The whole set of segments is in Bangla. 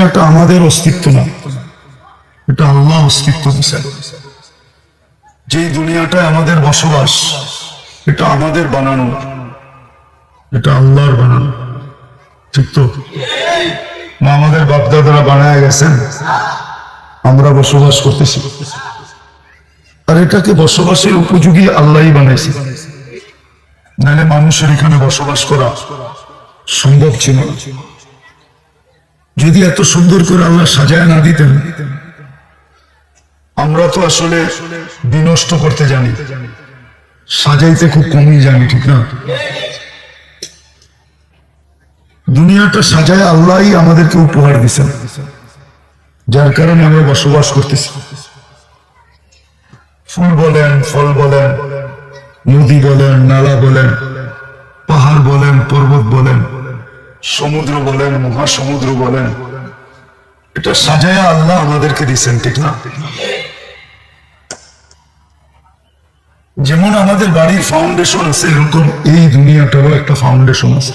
দুনিয়াটা আমাদের অস্তিত্ব না, এটা আল্লাহ অস্তিত্ব দিয়েছেন। যে দুনিয়াটায় আমাদের বসবাস, এটা আমাদের বানানো, এটা আল্লাহর বানানো, ঠিক তো? না আমাদের বাপদাদারা বানায় গেছেন, আমরা বসবাস করতেছি। আর এটাকে বসবাসের উপযোগী আল্লাহই বানাইছে, নাহলে মানুষের এখানে বসবাস করা সম্ভব ছিল না। যদি এত সুন্দর করে আল্লাহ সাজায় না দিতেন, আমরা তো আসলে বিনষ্ট করতে জানি, সাজাইতে খুব কমই জানি, ঠিক না? দুনিয়াটা সাজায় আল্লাহই আমাদেরকে উপহার দিয়েছেন, যার কারণে আমরা বসবাস করতেছি। ফুল বলেন, ফল বলেন, নদী বলেন, নালা বলেন, পাহাড় বলেন, পর্বত বলেন, সমুদ্র বলেন, মহাসমুদ্র বলেন, এটা সাজায়া আল্লাহ আমাদেরকে দিচ্ছেন, ঠিক না? যেমন আমাদের বাড়ির ফাউন্ডেশন আছে, এরকম এই দুনিয়াটারও একটা ফাউন্ডেশন আছে।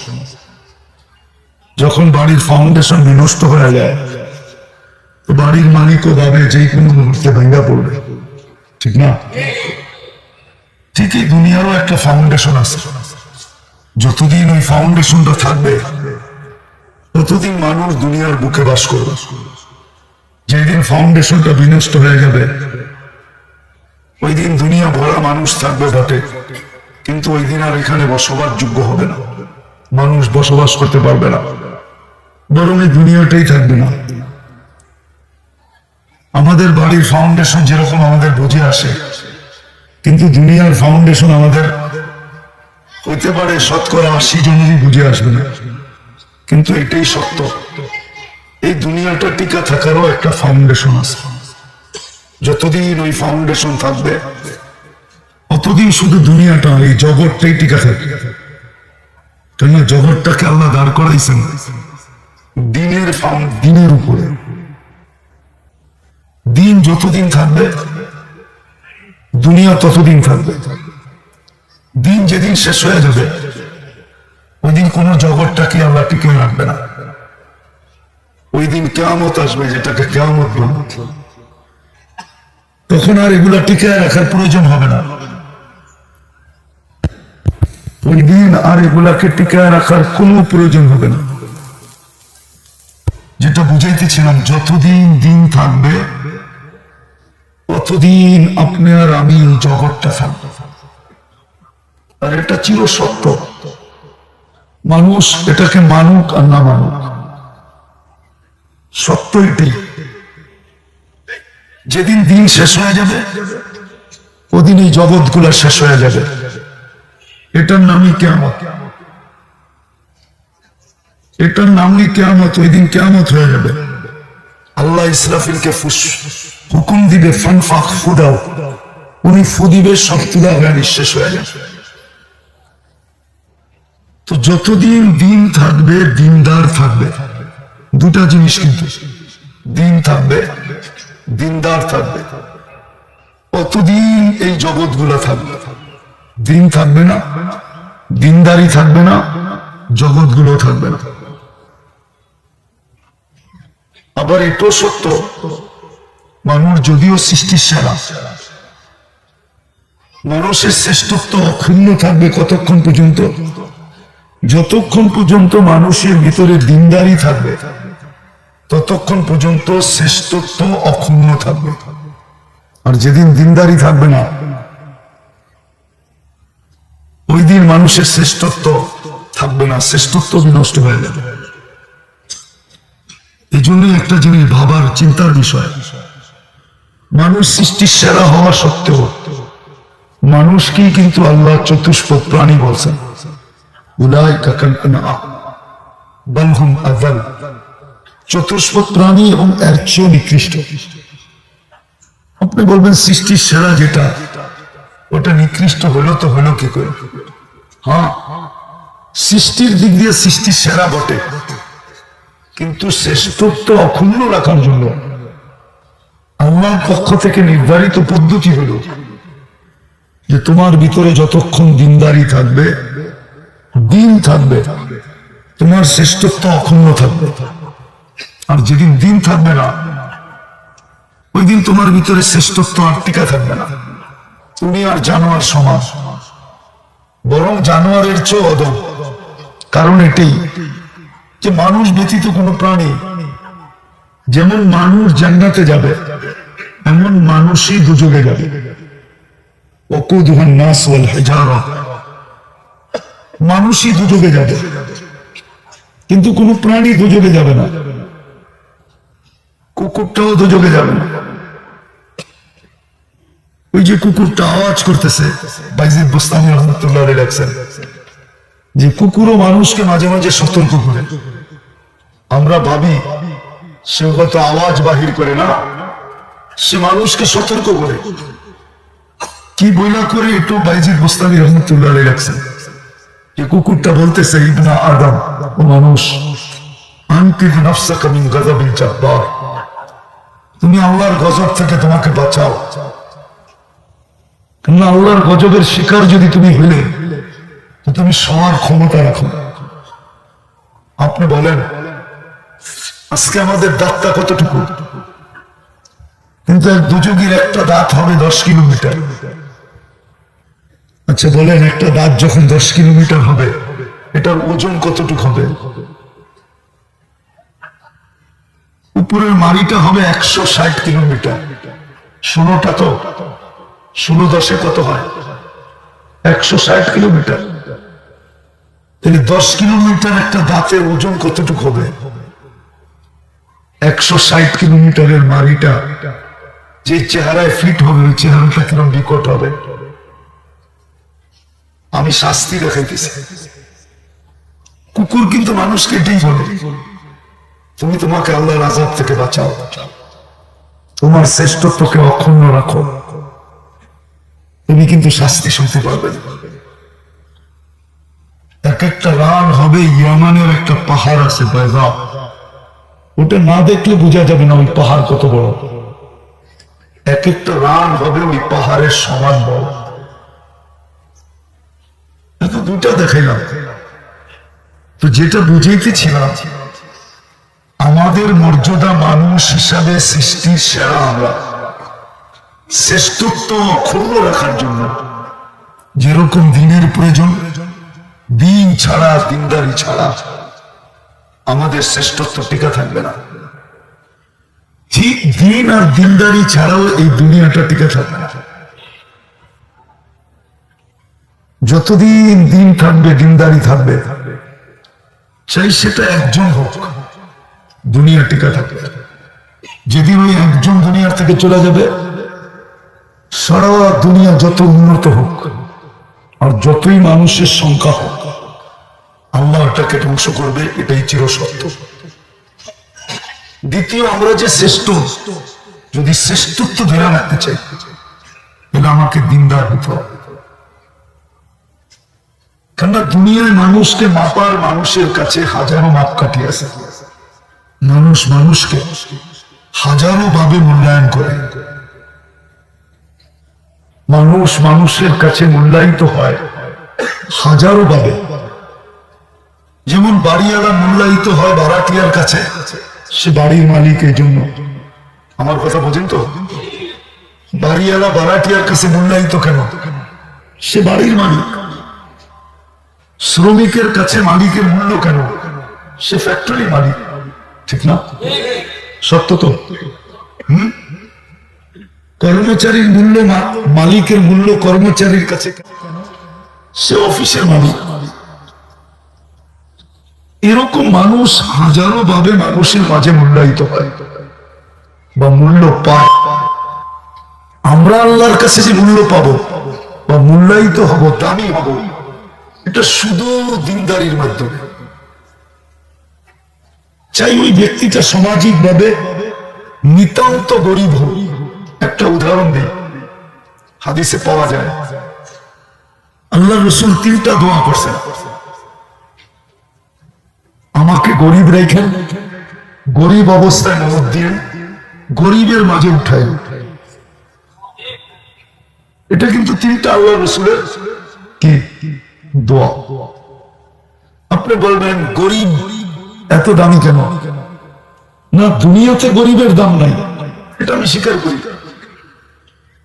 যখন বাড়ির ফাউন্ডেশন বিনষ্ট হয়ে যায়, তো বাড়ির মালিকও ভাবে যে কোনো মুহূর্তে ভেঙে পড়বে, ঠিক না? ঠিকই দুনিয়ারও একটা ফাউন্ডেশন আছে। যতদিন ওই ফাউন্ডেশনটা থাকবে, ততদিন মানুষ দুনিয়ার বুকে বাস করবে। যেদিন ফাউন্ডেশনটা বিনষ্ট হয়ে যাবে, ওই দিন দুনিয়া ভরা মানুষ থাকবে বটে, কিন্তু ওই দিন আর এখানে বসবাস যোগ্য হবে না, মানুষ বসবাস করতে পারবে না, বরং এই দুনিয়াটাই থাকবে না। আমাদের বাড়ির ফাউন্ডেশন যেরকম আমাদের বুঝে আসে, কিন্তু দুনিয়ার ফাউন্ডেশন আমাদের হইতে পারে 80% জনেরই বুঝে আসবে না, কিন্তু এটাই সত্য। এই দুনিয়াটা টিকা থাকারও একটা ফাউন্ডেশন আছে। যতদিন ওই ফাউন্ডেশন থাকবে, অতদিন শুধু দুনিয়াটা, এই জগৎটাই টিকা থাকবে। কেন জগৎটাকে আল্লাহ দাঁড় করাইছেন দিনের উপরে। দিন যতদিন থাকবে, দুনিয়া ততদিন থাকবে। দিন যেদিন শেষ হয়ে যাবে, ওই দিন কোন জগৎটাকে আল্লাহ টিকে রাখবে না। ওই দিন কিয়ামত আসবে, যেটাকে কিয়ামত বলে, তখন আর এগুলা টিকে রাখার প্রয়োজন হবে না। ওই দিন আর এগুলাকে টিকে রাখার কোনো প্রয়োজন হবে না। যেটা বুঝাইতেছিলাম, যতদিন দিন থাকবে, ততদিন আপনি আর আমি এই জগৎটা থাকবে। আর এটা চির সত্য। মানুষ এটাকে মানুক আর না মানুক, সত্য এটাই। যেদিন দিন শেষ হয়ে যাবে, ওদিন এই জগৎগুলা শেষ হয়ে যাবে। এটার নামই কিয়ামত। এটার নামই কিয়ামত। ওই দিন কিয়ামত হয়ে যাবে। আল্লাহ ইসরাফিলকে হুকুম দিবে, ফানফাখ, ফু দাও। উনি ফু দিবে, সব তুলা হয়ে নিঃশেষ হয়ে যাবে। তো যতদিন দিন থাকবে, দিনদার থাকবে। দুটা জিনিস কিন্তু, দিন থাকবে, দিনদার থাকবে, কতদিন এই জগৎগুলা থাকবে। দিন থাকবে না, দিনদারি থাকবে না, জগৎগুলো থাকবে না। আবার এটাও সত্য, মানুষ যদিও সৃষ্টির সেরা, মানুষের শ্রেষ্ঠত্ব অক্ষুণ্ণ থাকবে কতক্ষণ পর্যন্ত? যতক্ষণ পর্যন্ত মানুষের ভিতরে দিনদারি থাকবে, ততক্ষণ পর্যন্ত শ্রেষ্ঠত্ব অক্ষুণ্ণ থাকবে। আর যেদিন দিনদারি থাকবে না, ওই দিন মানুষের শ্রেষ্ঠত্ব থাকবে না, শ্রেষ্ঠত্ব বিনষ্ট হয়ে যাবে। এই জন্য একটা জিনিস ভাবার, চিন্তার বিষয়, মানুষ সৃষ্টির সেরা হওয়া সত্ত্বেও মানুষকেই কিন্তু আল্লাহ চতুষ্পদ প্রাণী বলছেন। উলাইকা কাল আনআম বাল হুম আযাল। চতুষ্পদ প্রাণী এবং এর চেয়ে নিকৃষ্ট। আপনি বলবেন সৃষ্টির সেরা যেটা, ওটা নিকৃষ্ট হলো তো হলো কি করে? হ্যাঁ, সৃষ্টির দিক দিয়ে সৃষ্টির সেরা বটে, কিন্তু শ্রেষ্ঠত্ব অক্ষুণ্ণ রাখার জন্য আল্লাহর পক্ষ থেকে নির্ধারিত পদ্ধতি হলো যে তোমার ভিতরে যতক্ষণ দিনদারি থাকবে, দিন থাকবে, তোমার শ্রেষ্ঠত্ব অক্ষুণ্ণ থাকবে। আর যেদিন দিন থাকবে না, ওই দিন তোমার ভিতরে শ্রেষ্ঠত্ব আর টিকা থাকবে না। তুমি আর জানোয়ার সমাজ, বরং জানোয়ারের চেয়ে অদম। কারণ এটাই যে মানুষ ব্যতীত কোনো প্রাণী, যেমন মানুষ জান্নাতে যাবে, এমন মানুষই দুযোগে যাবে। ওয়াকুদুহান নাস ওয়াল হিজারা, মানুষই দুযোগে যাবে, কিন্তু কোনো প্রাণী দুযোগে যাবে না। কুকুরটাও দুযোগে যাবে না। ওই যে কুকুরটা আওয়াজ করতেছে, বাইজিদ বুস্তামি রহমতুল্লাহ আলাইহি লেখছেন যে কুকুরও মানুষকে মাঝে মাঝে সতর্ক করে। আমরা ভাবি সে হয়তো আওয়াজ বাহির করে না, সে মানুষকে সতর্ক করে। কি বইলা করে একটু বাইজিদ বুস্তামি রহমতুল্লাহ আলাইহি লেখছেন যে কুকুরটা বলতেছে, ইবনা আদম, ও মানুষ, আনকিদ নাফসাকা মিন গাযাবিল জাব্বার, তুমি আল্লাহর গজব থেকে তোমাকে বাঁচাও। কেননা আল্লাহর গজবের শিকার যদি তুমি হইলে, তো তুমি সবার ক্ষমতা রাখো। আপনি বলেন আজকে আমাদের দাঁতটা কতটুকু, কিন্তু এক দুযোগীর একটা দাঁত হবে 10 কিলোমিটার। আচ্ছা বলেন, একটা দাঁত যখন 10 কিলোমিটার হবে, এটার ওজন কতটুকু হবে? উপরের মাড়িটা হবে 160 কিলোমিটার। 16টা তো 16 10 কত হয়? 160 কিলোমিটার। তাহলে 10 কিলোমিটার একটা দাঁতের ওজন কতটুকু হবে? 160 কিলোমিটারের মাড়িটা যে চেহারায় ফিট হবে, ওই চেহারাটা কিরম বিকট হবে। আমি শাস্তি দেখাইতেছি। কুকুর কিন্তু মানুষকে এটাই বলে, তুমি তোমাকে আল্লাহর আযাব থেকে বাঁচাও, তোমার শ্রেষ্ঠত্বকে অক্ষুণ্ণ রাখো, তুমি কিন্তু শাস্তি শুনতে পারবে। এক একটা রান হবে, ইয়ামানের একটা পাহাড় আছে বাইজা, ওটা না দেখলে বোঝা যাবে না ওই পাহাড় কত বড়। এক একটা রান হবে ওই পাহাড়ের সমান বড়। এত দুটা দেখাইলাম, তো যেটা বুঝাইতেছিলাম, আমাদের মর্যাদা মানুষ হিসাবে সৃষ্টির সেরা আমরা, শ্রেষ্ঠত্ব অক্ষুণ্ণ রাখার জন্য যেরকম দিনের প্রয়োজন, দিন ছাড়া, দিনদারি ছাড়া আমাদের শ্রেষ্ঠত্ব টিকা থাকবে না। ঠিক দিন আর দিনদারি ছাড়াও এই দুনিয়াটা টিকে থাকবে না। যতদিন দিন থাকবে, দিনদারি থাকবে, চাই সেটা একজন হোক, দুনিয়া টিকা থাকবে। যেদিন ওই একজন দুনিয়ার থেকে চলে যাবে, সারা দুনিয়া যত উন্নত হোক আর যতই মানুষের সংখ্যা হোক, আল্লাহ এটাকে ধ্বংস করবে, এটাই চিরসত্য। দ্বিতীয়, আমরা যে শ্রেষ্ঠ, যদি শ্রেষ্ঠত্ব ধরে রাখতে চাই, তাহলে আমাকে দিনদার হতে হবে। কেননা দুনিয়ায় মানুষকে মাপার মানুষের কাছে হাজারো মাপকাঠি আছে। মানুষ মানুষকে হাজারো ভাবে মূল্যায়ন করে। মানুষ মানুষের কাছে মূল্যায়িত হয় হাজারো ভাবে। যেমন বাড়িওয়ালা মূল্যায়িত হয় ভাড়াটিয়ার কাছে, সে বাড়ির মালিক। এই জন্য আমার কথা বোঝেন তো, বাড়িওয়ালা ভাড়াটিয়ার কাছে মূল্যায়িত কেন? সে বাড়ির মালিক। শ্রমিকের কাছে মালিকের মূল্য কেন? সে ফ্যাক্টরি মালিক। ঠিক না? সত্য তো। কর্মচারীর মূল্য মালিকের মূল্য কর্মচারীর কাছে, সে অফিসের মালিক। এরকম মানুষ হাজারো ভাবে মানুষের মাঝে মূল্যায়িত হয় বা মূল্য পায়। আমরা আল্লাহর কাছে যে মূল্য পাবো বা মূল্যায়িত হব, দামি হব, এটা শুধু দিনদারির মাধ্যমে। চাই ওই ব্যক্তিটা সামাজিক ভাবে নিতান্ত গরিব হোক। একটা উদাহরণ দিই, হাদিসে পাওয়া যায় আল্লাহ রাসূল 3টা দোয়া করছেন, আমাকে গরিব রেখেন, গরিব অবস্থায় মত দিয়ে গরিবের মাঝে উঠায়। এটা কিন্তু 3টা আল্লাহ রাসূলের কি দোয়া। আপনি বলবেন গরিব এত দামি কেন? না, দুনিয়াতে গরিবের দাম নাই, এটা আমি স্বীকার করি।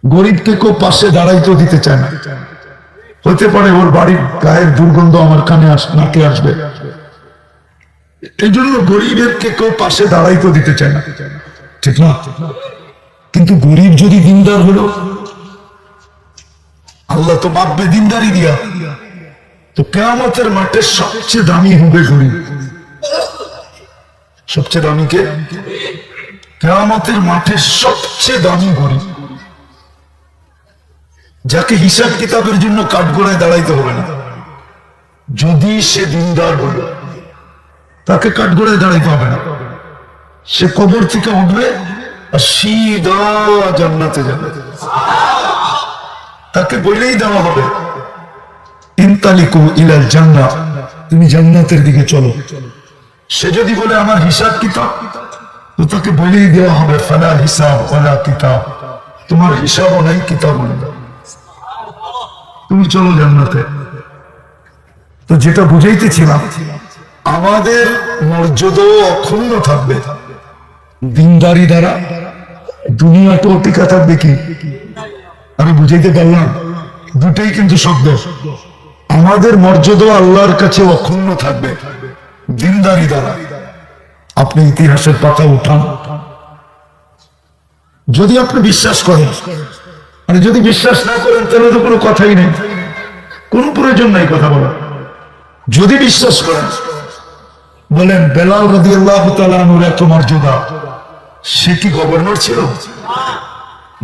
গরিবকে কেউ পাশে দাঁড়াইতেও দিতে চায় না। হতে পারে ওর বাড়ির গায়ের দুর্গন্ধ আমার কানে নাকে আসবে, এই জন্য গরিবেরকে কেউ পাশে দাঁড়াইতেও দিতে চায় না, ঠিক না? কিন্তু গরিব যদি দিনদার হলো, আল্লাহ তো মাপবে দিনদারি দিয়া। তো কিয়ামতের মাঠে সবচেয়ে দামি হবে গরিব। সবচেয়ে দামি কে? কিয়ামতের মাঠে সবচেয়ে দামি গরিব, যাকে হিসাব কিতাবের জন্য কাঠগড়ায় দাঁড়াইতে হবে না। যদি সে দিনদার হলো, তাকে কাঠগড়ায় দাঁড়াইতে হবে না। সে কবর থেকে উঠবে আর সিধা জান্নাতে যাবে। তাকে বলেই দেওয়া হবে, ইনতালিকু ইলাল জান্নাহ, তুমি জান্নাতের দিকে চলো। সে যদি বলে আমার হিসাব কিতাব, তো তাকে বলেই দেওয়া হবে, ফালা হিসাব ওয়ালা কিতাব, তোমার হিসাবও নাই, কিতাবও নাই, তুমি চলো জান্নাতে। তো যেটা বুঝাইতেছিলাম, আমাদের মর্যাদাও অক্ষুণ্ণ থাকবে দিনদারি দ্বারা, দুনিয়াটাও টিকা থাকবে। কি আমি বুঝাইতে পারলাম? দুটাই কিন্তু শব্দ। আমাদের মর্যাদা আল্লাহর কাছে অক্ষুণ্ণ থাকবে দিনদারি দ্বারা। আপনি ইতিহাসের পাতা উঠান, যদি আপনি বিশ্বাস করেন, আর যদি বিশ্বাস না করেন তাহলে তো কোনো কথাই নেই, কোনো প্রয়োজন নাই কথা বলা। যদি বিশ্বাস করেন, বলেন বেলাল রাদিয়াল্লাহু তাআলা আনহুর এত মর্যাদা, সে কি গভর্নর ছিল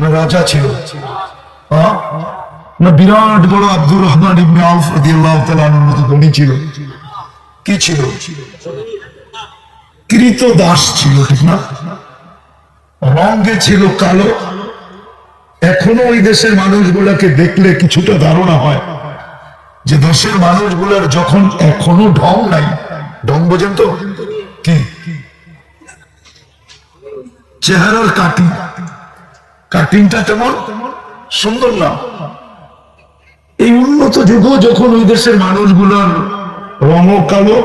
না রাজা ছিল? না বিরাট বড় আব্দুর রহমান ইবনে আউফ রাদিয়াল্লাহু তাআলা আনহুর মতো ধনী ছিল? কি ছিল? কৃতদাস ছিল, ঠিক না? রঙে ছিল কালো। এখনো ওই দেশের মানুষগুলাকে দেখলে কিছুটা ধারণা হয় যে দেশের মানুষগুলার যখন এখনো ঢং নাই। ঢং বোঝেন তো? কি চেহারার কাটিংটা তেমন সুন্দর না। এই উন্নত যুগও যখন ওই দেশের মানুষগুলার রঙও কালো,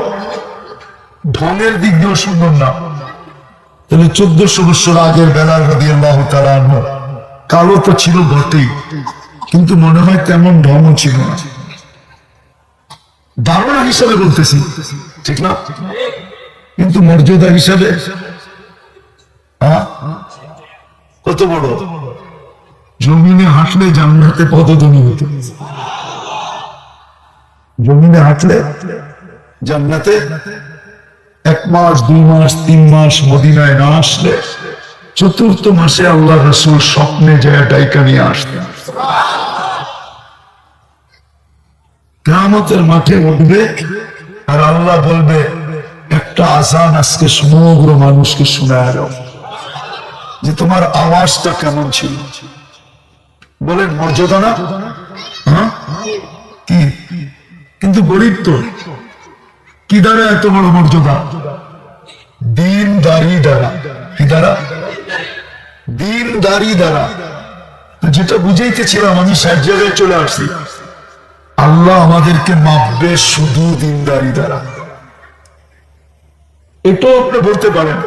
ঢঙের দিক দিয়েও সুন্দর না, তাহলে 1400 বছর আগের বেলাল রাদিয়াল্লাহু তাআলা আনহু কালো তো ছিল বটেই, কিন্তু মনে হয় তেমন ঢংও ছিল না। ধারণা হিসাবে বলতেছি, ঠিক না? কিন্তু মর্যাদা হিসাবে কত বড়। জমিনে হাঁটলে জান্নাতে পদধ্বনি হতো, জমিনে হাঁটলে জান্নাতে 1 মাস 2 মাস 3 মাস মদিনায় না আসলে 4th মাসে আল্লাহ রাসূল স্বপ্নে যায় ডাইকা নিয়ে আসতেন। কিয়ামতের মাঠে উঠবে আর আল্লাহ বলবে, একটা আযান আজকে সমগ্র মানুষকে শোনায় দাও, যে তোমার আওয়াজটা কেমন ছিল। বলেন মর্যাদা না? কি কিন্তু গরিব তো কি দ্বারা এত বড় মর্যাদা? দিনদারি দ্বারা। কি দ্বারা? দিনদারি দ্বারা। যেটা বুঝাইতেছিলাম, আমি 60 জায়গায় চলে আসছি। আল্লাহ আমাদেরকে মাপবে শুধু দিনদারি দ্বারা। এটাও আপনি বলতে পারেন,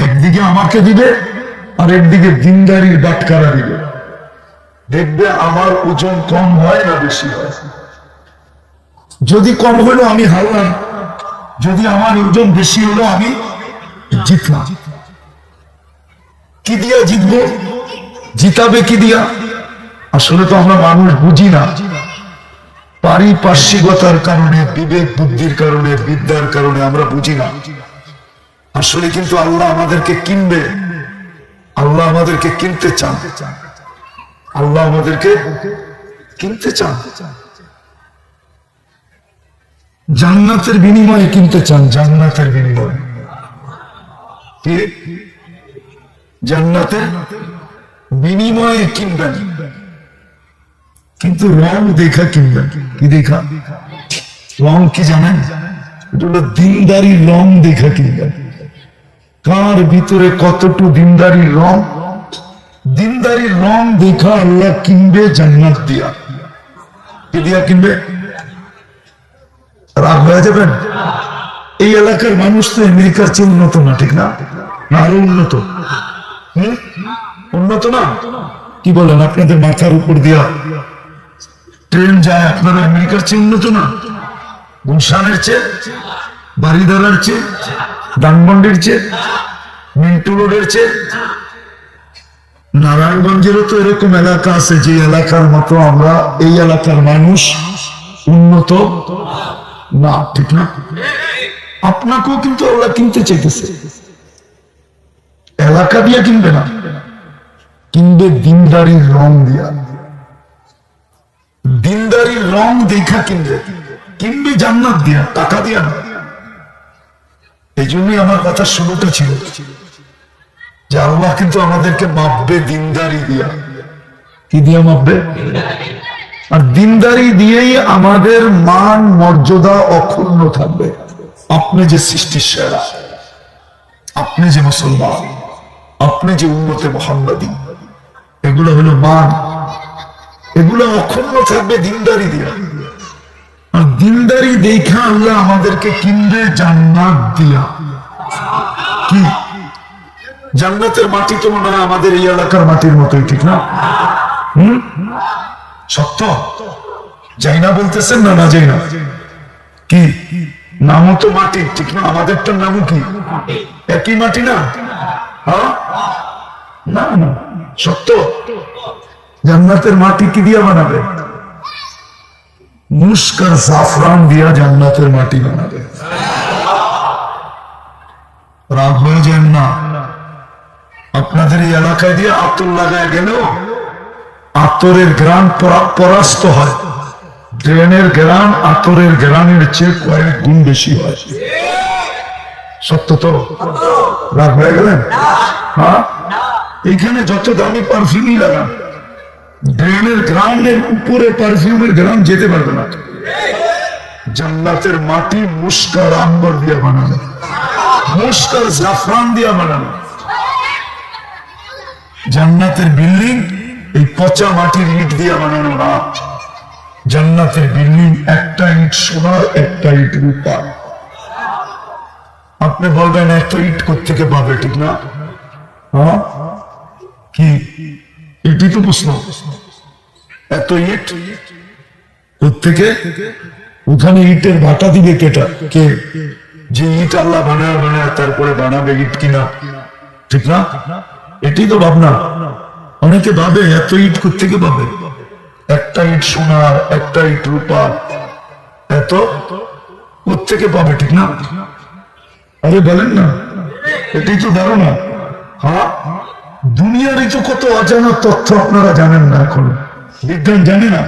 একদিকে আমাকে দিবে আর একদিকে দিনদারির বাটকারা দিবে। দেখবে আমার ওজন কম হয় না বেশি হয়। যদি কম হলো আমি হারলাম, যদি আমার ওজন বেশি হলো আমি জিতলাম। কি দিয়া জিতবো? জিতাবে কি দিয়া? আসলে তো আমরা মানুষ বুঝি না, পারিপার্শ্বিকতার কারণে, বিবেক বুদ্ধির কারণে, বিদ্যার কারণে আমরা বুঝি না। আসলে কিন্তু আল্লাহ আমাদেরকে কিনবে, আল্লাহ আমাদেরকে কিনতে চান, আল্লাহ আমাদেরকে কিনতে চান, জান্নাতের বিনিময়ে কিনতে চান। জান্নাতের বিনিময়ে কি? জান্নাতের বিনিময়ে কিনবেন, কিন্তু রং দেখা কিনবেন। কি দেখা? রং কি জানেন? এটা হলো দিনদারি রং দেখা কিনবেন। কার ভিতরে কতটুকু দিনদারি রং, দিনদারি রং দেখা আল্লাহ কিনবে জান্নাত দিয়া। কি দিয়া কিনবে? রাগ হয়ে যাবেন? এই এলাকার মানুষ তো আমেরিকার চেয়ে উন্নত না, ঠিক না? না আরো উন্নত? উন্নত না? কি বলেন? আপনাদের মাথার উপর দিয়া ট্রেন যায়, আপনারা আমেরিকার চেয়ে উন্নত না? গুলশানের চেয়ে, বাড়িধারার চেয়ে, ধানমন্ডির চেয়ে, মিন্টু রোডের চেয়ে। নারায়ণগঞ্জেরও তো এরকম এলাকা আছে যে এলাকার মতো আমরা এই এলাকার মানুষ উন্নত না, ঠিক না? আপনাকেও কিন্তু আল্লাহ কিনতে চাইতেছে। এলাকা দিয়া কিনবে না, কিনবে দিনদারির রং দিয়া। দিনদারির রং দেখা কিনবে, কিনবে জান্নাত দিয়া, টাকা দিয়া না। এই জন্যই আমার কথা শুরুটা ছিল যে আল্লাহ কিন্তু আমাদেরকে মাপবে দিনদারি দিয়া। কি দিয়া মাপবে? আর দিনদারি দিয়েই আমাদের মান মর্যাদা অক্ষুণ্ণ থাকবে। আপনি যে সৃষ্টির সেরা, আপনি যে মুসলমান, আপনি যে উম্মতে মুহাম্মাদী, এগুলো হলো মান, এগুলো অক্ষুণ্ণ থাকবে দিনদারি দিয়া। আর দিনদারি দেখা আল্লাহ আমাদেরকে কিনবে জান্নাত দিয়া। কি জান্নাতের মাটি তো মনে হয় আমাদের এই এলাকার মাটির মতোই, ঠিক না? সত্য যাই না বলতেছেন না? না যাই না? কি নামও তো মাটি, ঠিক না? আমাদেরটার নামও কি একই মাটি না? না না, সত্য। জান্নাতের মাটি কি দিয়া বানাবে? মুস্ক আর জাফরান দিয়া জান্নাতের মাটি বানাবে। রাগ হয়ে যান না। আপনাদের এই এলাকায় দিয়ে আতর লাগায় গেলেও আতরের গ্রান পরাস্ত হয়। ড্রেনের গ্রান আতরের গ্রানের চেয়ে কয়েক গুণ বেশি হয়। সত্য তো? রাগ হয়ে গেলেন? হ্যাঁ, এইখানে যত দামি পারফিউমই লাগান, ড্রেনের গ্রানের উপরে পারফিউমের গ্রান যেতে পারবে না। জান্নাতের মাটি মুস্কার আম্বর দিয়ে বানানো, মুস্কার জাফরান দিয়ে বানানো। জান্নাতের বিল্ডিং এই পচা মাটির ইট দিয়ে বানানো না। জান্নাতের বিল্ডিং একটা ইট সোনার, একটা ইট রূপার। আপনি বলবেন এত ইট কোত্থেকে পাবে, ঠিক না? হ্যাঁ, কি এটি তো প্রশ্ন। এত ইট কোত্থেকে? ওখানে ইটের ভাটা দিবে কেটা? কে? যে ইট আল্লাহ বানায় বানায় তারপরে বানাবে ইট কিনা, ঠিক না? এটি তো ভাবনা। অনেকে ভাবে এত ইট কোত্থেকে পাবে? একটা ইট সোনার, একটা ইট রূপার, এত কোত্থেকে পাবে, ঠিক না? আরে বলেন না, এটাই তো ধারণা। হ্যাঁ, দুনিয়ারই তো কত অজানা তথ্য আপনারা জানেন না, এখন বিজ্ঞান জানে না।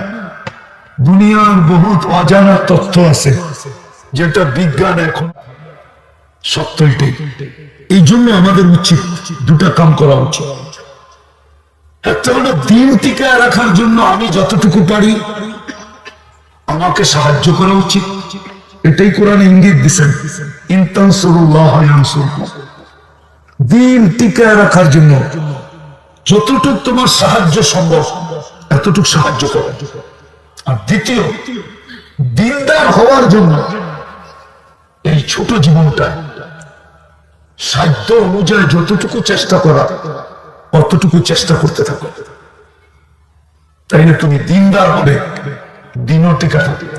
দুনিয়ার বহুত অজানা তথ্য আছে যেটা বিজ্ঞান এখন সত্য। এটাই, এই জন্য আমাদের উচিত দুটা কাম করা উচিত। একটা হলো দিন টিকায় রাখার জন্য আমি যতটুকু পারি আমাকে সাহায্য করা উচিত। এটাই কোরআনে ইঙ্গিত দিচ্ছেন, ইন তানসুরুল্লাহ ইয়ানসুরকুম। দিন টিকায় রাখার জন্য যতটুকু তোমার সাহায্য সম্ভব এতটুকু সাহায্য করো। আর দ্বিতীয়, দিনদার হওয়ার জন্য এই ছোট জীবনটা সাধ্য অনুযায়ী যতটুকু চেষ্টা করা অতটুকু চেষ্টা করতে থাকো। তাইলে তুমি দিনদার হবে, দিনও টিকা থাকবে।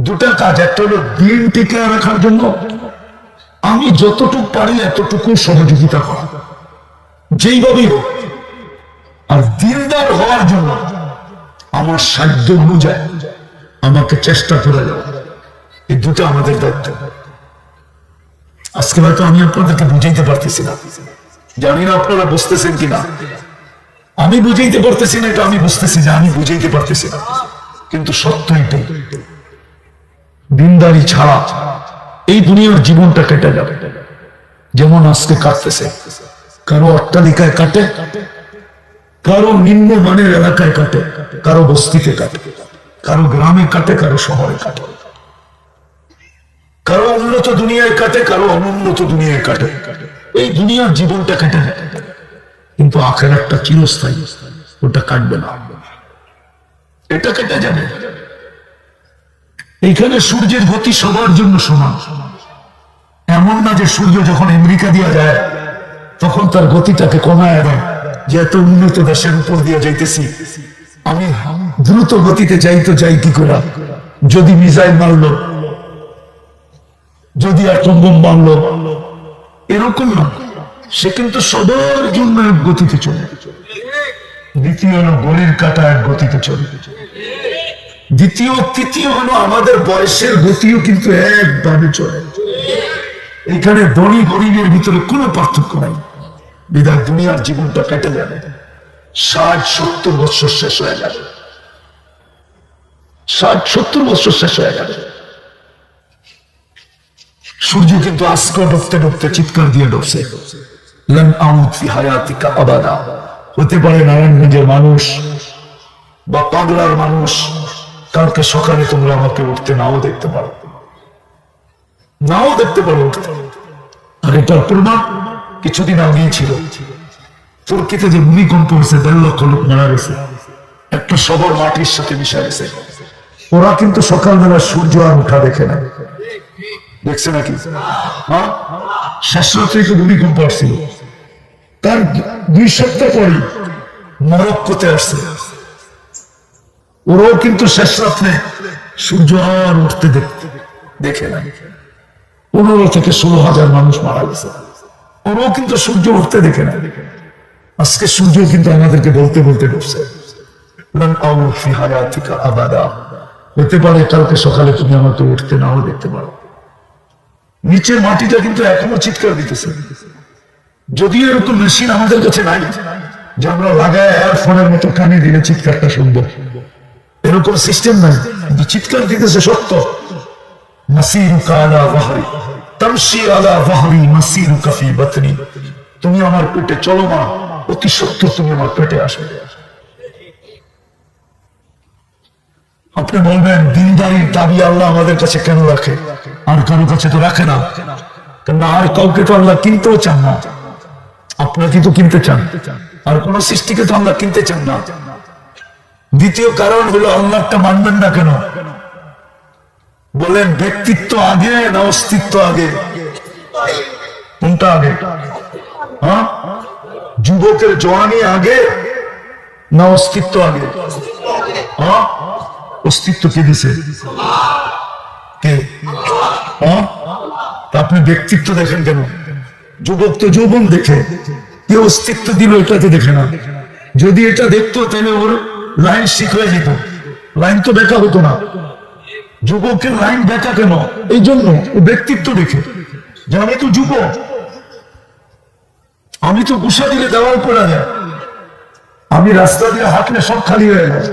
দুটা কাজ, একটা হলো দিন টিকা রাখার জন্য আমি যতটুকু পারি এতটুকু সহযোগিতা করা, যেইভাবেই হোক। আর দিনদার হওয়ার জন্য আমার সাধ্য অনুযায়ী আমাকে চেষ্টা করে যাওয়া। এই দুটো আমাদের দায়িত্ব। আজকে হয়তো আমি আপনাদেরকে বুঝাইতে পারতেছি না, জানি না আপনারা বুঝতেছেন কিনা। আমি বুঝাইতে পারতেছি না, এটা আমি বুঝতেছি যে আমি বুঝাইতে পারতেছি না, কিন্তু সত্য এটাই। দিনদারি ছাড়া এই দুনিয়ার জীবনটা কেটে যাবে। যেমন আজকে কাটতেছে, কারো অট্টালিকায় কাটে, কারো নিম্ন মানের এলাকায় কাটে, কারো বস্তিতে কাটে, কারো গ্রামে কাটে, কারো শহরে কাটে, কারো উন্নত দুনিয়ায় কাটে, কারো অনুন্নত দুনিয়ায় কাটে। এই দুনিয়ার জীবনটা কেটে যায়, কিন্তু আখিরাতটা চিরস্থায়ী, ওটা কাটবে না, এটা কেটে যাবে। এইখানে সূর্যের গতি সবার জন্য সমান। এমন না যে সূর্য যখন আমেরিকা দিয়ে যায় তখন তার গতিটাকে কমায় দেয়, যে এত উন্নত দেশের উপর দিয়ে যাইতেছি, আমি দ্রুত গতিতে যাই তো যাই কি করে? যদি মিসাইল মারলো, যদি অ্যাটম বোম মারলো, এরকম না। সে কিন্তু সবার জন্য এক গতিতে চলে। দ্বিতীয় হলো গলির কাটা এক গতিতে চলে। দ্বিতীয় তৃতীয় হলো আমাদের বয়সের গতিও কিন্তু একভাবে চলে। এখানে ধনী গরিবের ভিতরে কোনো পার্থক্য নাই। বিধায় দুনিয়ার জীবনটা কেটে যাবে, 60-70 বছর শেষ হয়ে যাবে, 60-70 বছর শেষ হয়ে যাবে। সূর্য কিন্তু আজকে ডুবতে ডুবতে চিৎকার দিয়ে ডুবছে, লান আমুত ফি হায়াতিকা আবাদা। হতে পারে নারায়ণগঞ্জের মানুষ বা পাগলার মানুষ, কালকে সকালে তোমরা আমাকে উঠতে নাও দেখতে পারো, নাও দেখতে পারো উঠতে। আর এটার প্রমাণ কিছুদিন আগেই ছিল, তুর্কিতে যে ভূমিকম্প হয়েছে, 1.5 লক্ষ লোক মারা গেছে, একটা শহর মাটির সাথে মিশে গেছে। ওরা কিন্তু সকালবেলা সূর্য আর উঠা দেখে না, দেখছে নাকি? হ্যাঁ, শেষ রাত্রে তো ভূমিকম্প আসছিল, তার 2 সপ্তাহ পরে মরক্কোতে আসছে, ওরাও কিন্তু শেষ রাত্রে সূর্য আর উঠতে দেখে না। 15 থেকে 16,000 মানুষ মারা গেছে, ওরাও কিন্তু সূর্য উঠতে দেখে না। আজকে সূর্য কিন্তু আমাদেরকে বলতে বলতে ডুবছে, লান আমুত ফি হায়াতিকা আবাদা। হতে পারে কালকে সকালে তুমি আমাকে উঠতে নাও দেখতে পারো। নিচের মাটিটা কিন্তু এখনো চিৎকার দিতেছে, যদিও এরকম মেশিন আমাদের কাছে নাই যে আমরা লাগায় এয়ারফোনের মতো কানে দিলে চিৎকারটা শুনবো, এরকম সিস্টেম নাই, কিন্তু চিৎকার দিতেছে সত্য। মাসিরুকা আলা যাহরি তামশি আলা যাহরি মাসিরুকা ফি বাতনি। তুমি আমার পেটে চলো মা, অতি সত্য তুমি আমার পেটে আসো। আপনি বলবেন দিনদারির দাবি আল্লাহ আমাদের কাছে কেন রাখে? আর কারো কাছে তো রাখে না, কেন আর কাউকে তো আল্লাহ কিনতেও চান না। আপনাকে তো কিনতে চান, আর কোন সৃষ্টিকে তো আল্লাহ কিনতে চান না। দ্বিতীয় কারণ হলো আল্লাহটা মানবেন না কেন? বলেন ব্যক্তিত্ব আগে না অস্তিত্ব আগে? কোনটা আগে? হ্যাঁ, যুবকের জওয়ানি আগে না অস্তিত্ব আগে? হ্যাঁ, অস্তিত্ব কে দিছে? কে? হ্যাঁ, আপনি ব্যক্তিত্ব দেখেন কেন? যুবক তো যৌবন দেখে, কে অস্তিত্ব দিল এটা তো দেখে না। যদি এটা দেখতো তাহলে ওর লাইন ঠিক হয়ে যেত, লাইন তো বেকা হতো না। যুবকের লাইন বেকা কেন? এই জন্য ও ব্যক্তিত্ব দেখে যে আমি তো যুবক, আমি তো গুসা দিলে দেওয়াল পড়া যায়, আমি রাস্তা দিয়ে হাঁটলে সব খালি হয়ে যায়।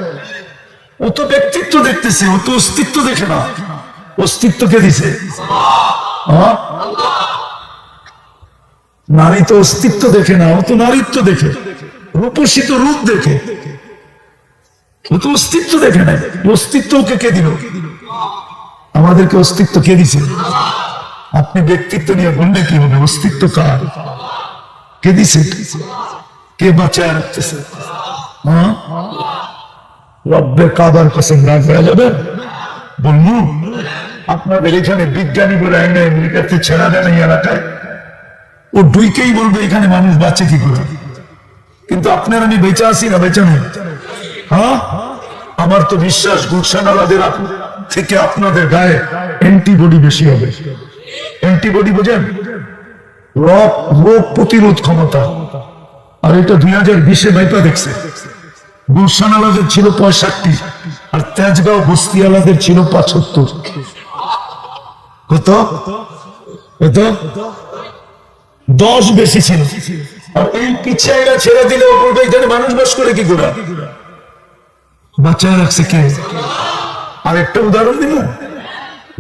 ও তো ব্যক্তিত্ব দেখতেছে, ও তো অস্তিত্ব দেখে না। অস্তিত্ব কে দিছে? নারী তো অস্তিত্ব দেখে না, ও তো নারীত্ব দেখে, রূপসী তো রূপ দেখে, ও তো অস্তিত্ব দেখে না। অস্তিত্ব ওকে কে দিল? আমাদেরকে অস্তিত্ব কে দিছে? আপনি ব্যক্তিত্ব নিয়ে বললে কি হবে? অস্তিত্ব কার? কে দিছে? কে বাঁচায় রাখতেছে? রব্বে কাবার কসম, রাগ হয়ে যাবে বলবো? আপনাদের এখানে বিজ্ঞানী বলে আইনে আমেরিকাতে ছেড়া দেন এই এলাকায়, ও ডুইকেই বলবে এখানে মানুষ বাঁচে কি করে। কিন্তু আপনার আমি বেঁচে আসি না বেঁচে নেই? হ্যাঁ, আমার তো বিশ্বাস গুলশানালাদের থেকে আপনাদের গায়ে অ্যান্টিবডি বেশি হবে। অ্যান্টিবডি বোঝেন? রোগ প্রতিরোধ ক্ষমতা। আর এটা 2020-এ মাইপা দেখছে। গুলশানালাদের ছিল 65 আর তেজগাঁও বস্তিওয়ালাদের ছিল 75। কত? কত? 10 বেশি ছিল। আর এই পিছিয়ে ছেড়ে দিলে বলবে এখানে মানুষ বাস করে কি করে? বাঁচায় রাখছে কে? আর একটা উদাহরণ দিল,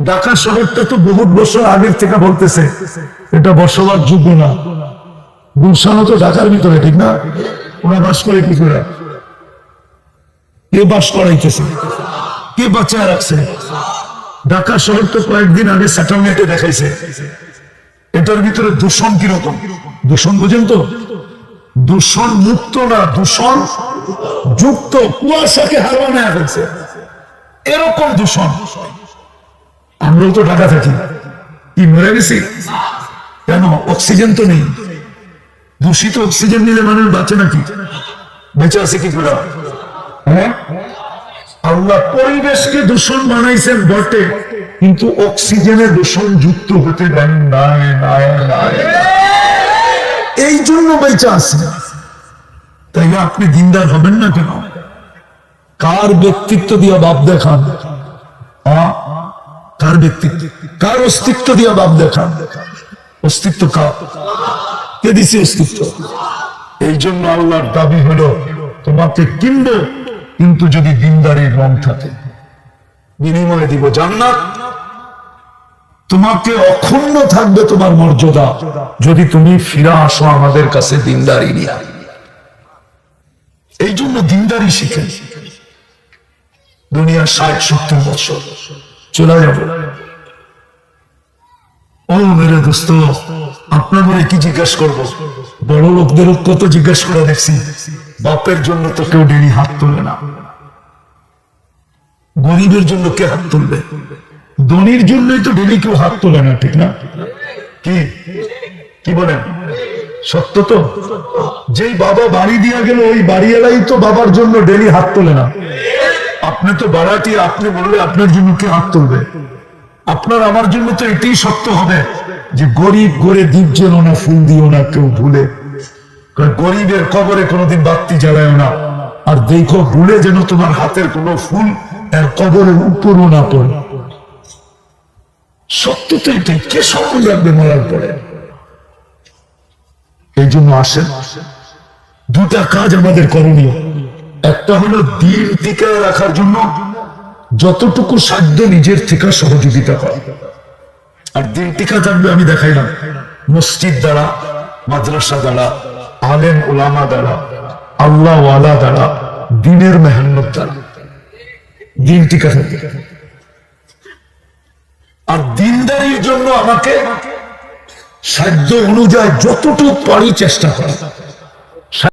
ঢাকা শহরটা তো বহুত বছর আগের থেকে বলতেছে এটা বসবাস যোগ্য না। গুলশানও তো ঢাকার ভিতরে, ঠিক না? ওরা বাস করে কি করে? কে বাস করাইতেছে? কে বাঁচায় রাখছে? ঢাকা শহর তো কয়েকদিন আগে স্যাটেলাইটে দেখাইছে এটার ভিতরে দূষণ কিরকম। দূষণ বুঝেন তো? দূষণ মুক্ত না, দূষণ যুক্ত, কুয়াশাকে হাওয়া নেওয়া ফেলছে, এরকম দূষণ। আমরাও তো ঢাকা থাকি, কি মরে গেছি? কেন? অক্সিজেন তো নেই। দূষিত অক্সিজেন নিলে মানুষ বাঁচে নাকি? বেঁচে আছে কি করে? হ্যাঁ, আল্লাহ পরিবেশকে দূষণ বানাইছেন বটে, কিন্তু অক্সিজেনে দূষণ যুক্ত হতে দেন নাই। এই জন্য বেঁচে আছে। তাই আপনি দিনদার হবেন না কেন? কার ব্যক্তিত্ব দিয়া বাপ দেখান? কার ব্যক্তিত্ব, কার অস্তিত্ব দিয়া বাপ দেখান? অস্তিত্ব কার? কে দিছে অস্তিত্ব? এই জন্য আল্লাহর দাবি হলো তোমাকে কিনবো, কিন্তু যদি দিনদারির রং থাকে বিনিময়ে দিব জান্নাত। তোমাকে অক্ষুণ্ণ থাকবে তোমার মর্যাদা যদি তুমি ফিরে আসো আমাদের কাছে দিনদারি নিয়ে। এই জন্য দিনদারি শিখে দুনিয়া 60-70 বছর চলে যাবে। ও মেরে দোস্ত, আপনাদের কি জিজ্ঞাসা করবো? বড় লোকদের কত জিজ্ঞাসা করে দেখছি, বাপের জন্য তো কেউ ডেলি হাত তোলে না। গরিবের জন্য কে হাত তুলবে? ধনীর জন্যই তো ডেলি কেউ হাত তোলে না, ঠিক না? কি কি বলেন? সত্য তো। যেই বাবা বাড়ি দিয়া গেল ওই বাড়িওয়ালাই তো বাবার জন্য ডেলি হাত তোলে না। আপনি তো বাড়াটি, আপনি বললে আপনার জন্য কে হাত তুলবে? আপনার আমার জন্য তো এটাই সত্য হবে যে গরিব গড়ে দ্বীপ জ্বেলো না, ফুল দিও না কেউ ভুলে। গরিবের কবরে কোনোদিন বাতি জ্বালায় না, আর দেখো ভুলে যেন তোমার হাতের কোনো ফুল এর কবরের উপরও না পড়ে। সত্য তো এটাই। কে সম্মান রাখবে মরার পরে? এই জন্য আসেন, দুটা কাজ আমাদের করণীয়। একটা হলো দিন টিকায় রাখার জন্য যতটুকু সাধ্য নিজের থেকে সহযোগিতা করা। আর দিন টিকা থাকবে আমি দেখাইলাম মসজিদ দ্বারা, মাদ্রাসা দ্বারা, আলেম ওলামা দ্বারা, আল্লাহ ওয়ালা দ্বারা, দিনের মেহনত দ্বারা দিন টিকা থাকবে। আর দিনদারির জন্য আমাকে সাধ্য অনুযায়ী যতটুকু পারি চেষ্টা করা।